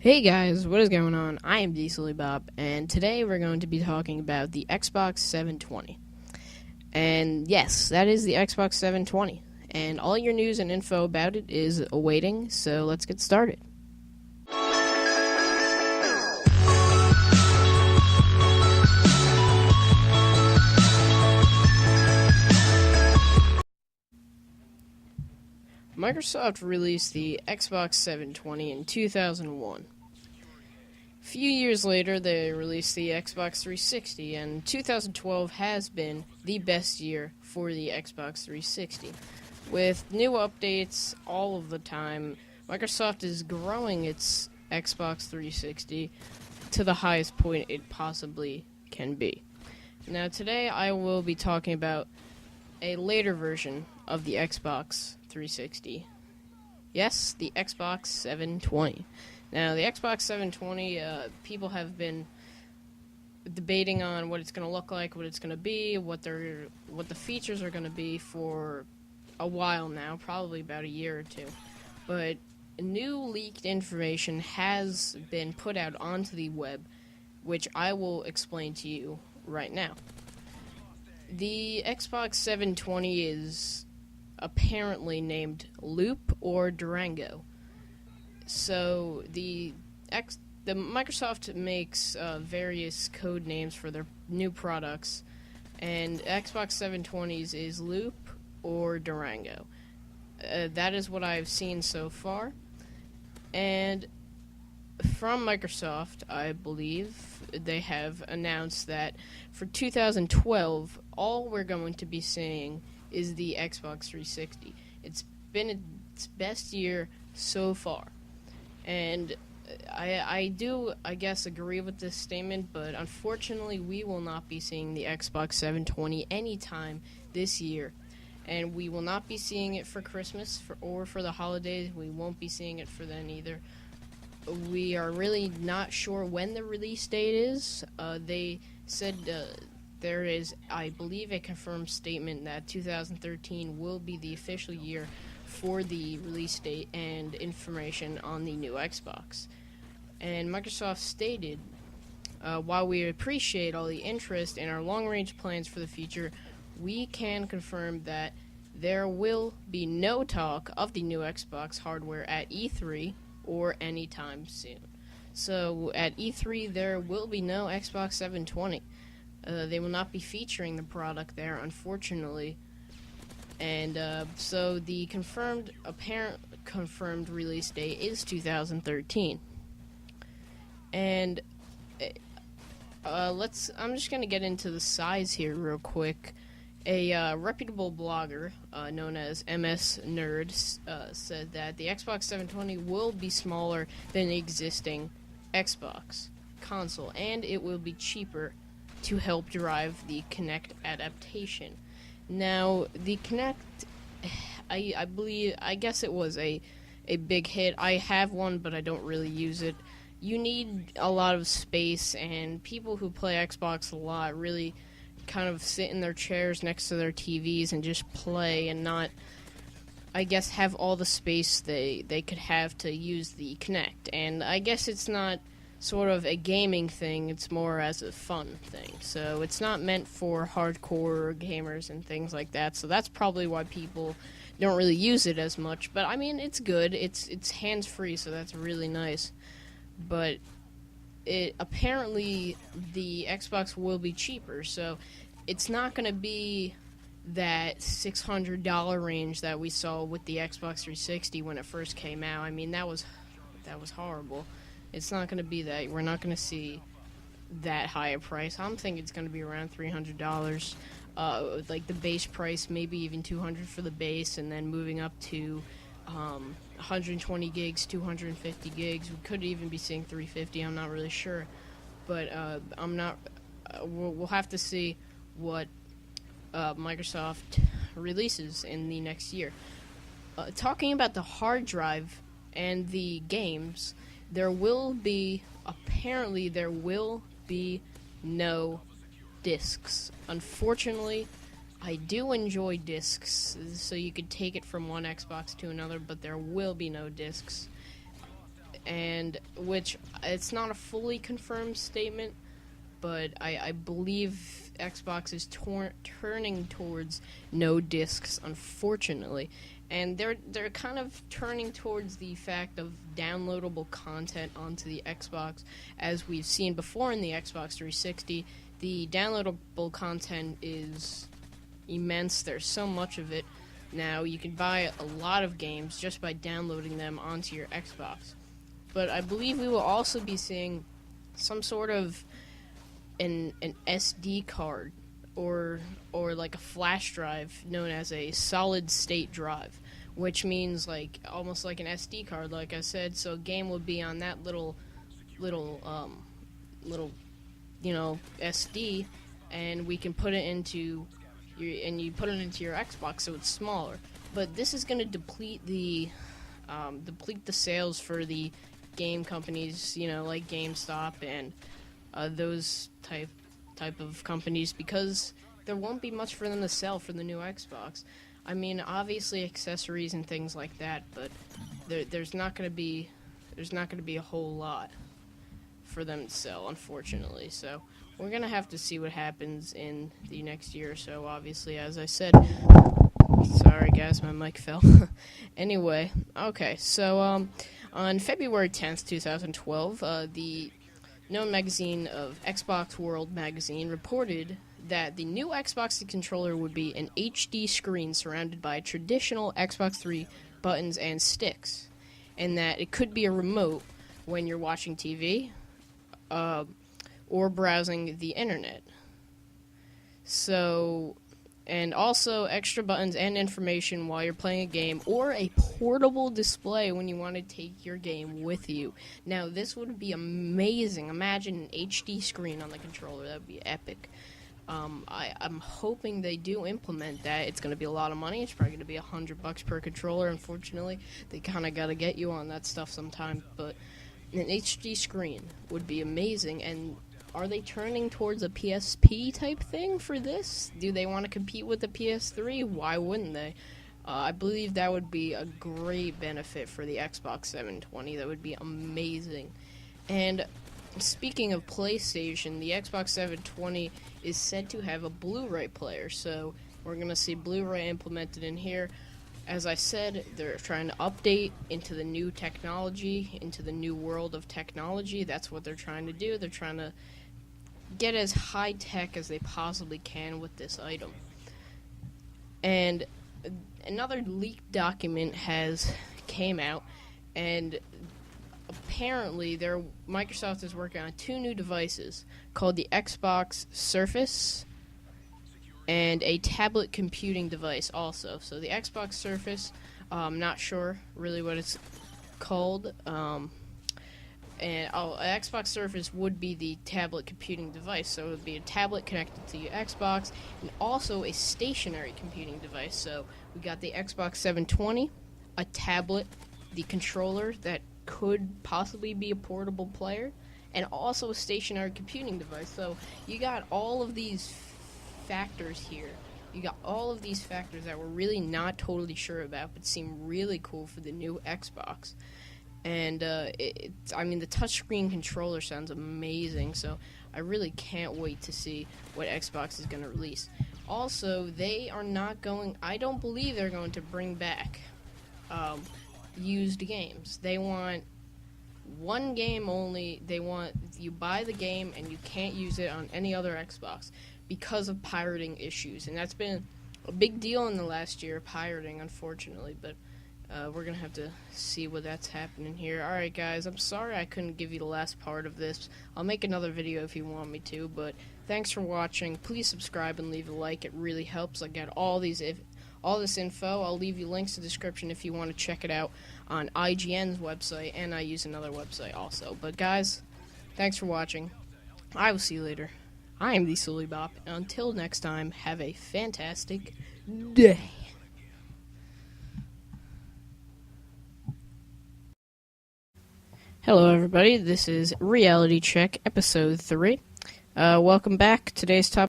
Hey guys, what is going on? I am rssullyster, and today we're going to be talking about the Xbox 720. And yes, that is the Xbox 720. And all your news and info about it is awaiting, so let's get started. Microsoft released the Xbox 720 in 2001. A few years later, they released the Xbox 360, and 2012 has been the best year for the Xbox 360. With new updates all of the time, Microsoft is growing its Xbox 360 to the highest point it possibly can be. Now, today I will be talking about a later version of the Xbox 360. Yes, the Xbox 720. Now, the Xbox 720, people have been debating on what it's going to look like, what it's going to be, what the features are going to be for a while now, probably about a year or two. But new leaked information has been put out onto the web, which I will explain to you right now. The Xbox 720 is apparently named Loop or Durango. So the Microsoft makes various code names for their new products, and Xbox 720s is Loop or Durango. That is what I've seen so far. And from Microsoft, I believe, they have announced that for 2012, all we're going to be seeing is the Xbox 360. It's been its best year so far. And I guess, agree with this statement, but unfortunately, we will not be seeing the Xbox 720 anytime this year. And we will not be seeing it for Christmas or for the holidays. We won't be seeing it for then either. We are really not sure when the release date is. They said there is, I believe, a confirmed statement that 2013 will be the official year for the release date and information on the new Xbox. And Microsoft stated, while we appreciate all the interest in our long-range plans for the future, we can confirm that there will be no talk of the new Xbox hardware at E3 or anytime soon. So at E3, there will be no Xbox 720. They will not be featuring the product there, unfortunately. And so the apparent confirmed release date is 2013. And I'm just going to get into the size here real quick. A reputable blogger known as MS Nerd said that the Xbox 720 will be smaller than the existing Xbox console, and it will be cheaper to help drive the Kinect adaptation. Now, the Kinect, I guess it was a big hit. I have one, but I don't really use it. You need a lot of space, and people who play Xbox a lot really kind of sit in their chairs next to their TVs and just play and not, I guess, have all the space they could have to use the Kinect. And I guess it's not sort of a gaming thing, it's more as a fun thing. So it's not meant for hardcore gamers and things like that. So that's probably why people don't really use it as much. But I mean, it's good. It's hands-free, so that's really nice. But apparently the Xbox will be cheaper, so it's not going to be that $600 range that we saw with the Xbox 360 when it first came out. I mean, that was horrible. It's not going to be that. We're not going to see that high a price. I'm thinking it's going to be around $300. Like the base price, maybe even $200 for the base, and then moving up to 120 gigs, 250 gigs. We could even be seeing 350. I'm not really sure, but I'm not. We'll have to see what Microsoft releases in the next year. Talking about the hard drive and the games, apparently there will be no discs. Unfortunately, I do enjoy discs, so you could take it from one Xbox to another, but there will be no discs. and which it's not a fully confirmed statement, but I believe Xbox is turning towards no discs, unfortunately. And they're kind of turning towards the fact of downloadable content onto the Xbox. As we've seen before in the Xbox 360, the downloadable content is immense. There's so much of it. Now, you can buy a lot of games just by downloading them onto your Xbox. But I believe we will also be seeing some sort of an SD card or like a flash drive known as a solid state drive, which means like almost like an SD card, like I said. So a game would be on that little SD, and we can put it into you put it into your Xbox, so it's smaller. But this is going to deplete the sales for the game companies, like GameStop and those type of companies, because there won't be much for them to sell for the new Xbox. I mean, obviously accessories and things like that, but there's not going to be a whole lot for them to sell, unfortunately. So we're going to have to see what happens in the next year or so, obviously, as I said. Sorry, guys, my mic fell. Anyway, okay, so on February 10th, 2012, the known magazine of Xbox World Magazine reported that the new Xbox controller would be an HD screen surrounded by traditional Xbox 3 buttons and sticks, and that it could be a remote when you're watching TV or browsing the internet. So, and also extra buttons and information while you're playing a game, or a portable display when you want to take your game with you. Now, this would be amazing. Imagine an HD screen on the controller. That would be epic. I'm hoping they do implement that. It's going to be a lot of money. It's probably going to be $100 per controller. Unfortunately, they kind of got to get you on that stuff sometime. But an HD screen would be amazing. And are they turning towards a PSP type thing for this? Do they want to compete with the PS3? Why wouldn't they? I believe that would be a great benefit for the Xbox 720. That would be amazing. And speaking of PlayStation, the Xbox 720 is said to have a Blu-ray player, so we're going to see Blu-ray implemented in here. As I said, they're trying to update into the new technology, into the new world of technology. That's what they're trying to do. They're trying to get as high-tech as they possibly can with this item. And another leaked document has came out, and apparently Microsoft is working on two new devices called the Xbox Surface and a tablet computing device also. So the Xbox Surface, I'm not sure really what it's called. Xbox Surface would be the tablet computing device, so it would be a tablet connected to your Xbox, and also a stationary computing device. So we got the Xbox 720, a tablet, the controller that could possibly be a portable player, and also a stationary computing device. So you got all of these factors here. You got all of these factors that we're really not totally sure about, but seem really cool for the new Xbox. And the touchscreen controller sounds amazing, so I really can't wait to see what Xbox is going to release. Also, I don't believe they're going to bring back used games. They want one game only. They want you buy the game and you can't use it on any other Xbox because of pirating issues. And that's been a big deal in the last year, pirating, unfortunately, but we're going to have to see what that's happening here. Alright, guys, I'm sorry I couldn't give you the last part of this. I'll make another video if you want me to, but thanks for watching. Please subscribe and leave a like. It really helps. I got all this info. I'll leave you links in the description if you want to check it out on IGN's website, and I use another website also. But, guys, thanks for watching. I will see you later. I am the Sully Bop, and until next time, have a fantastic day. Hello, everybody. This is Reality Check, Episode 3. Welcome back. Today's topic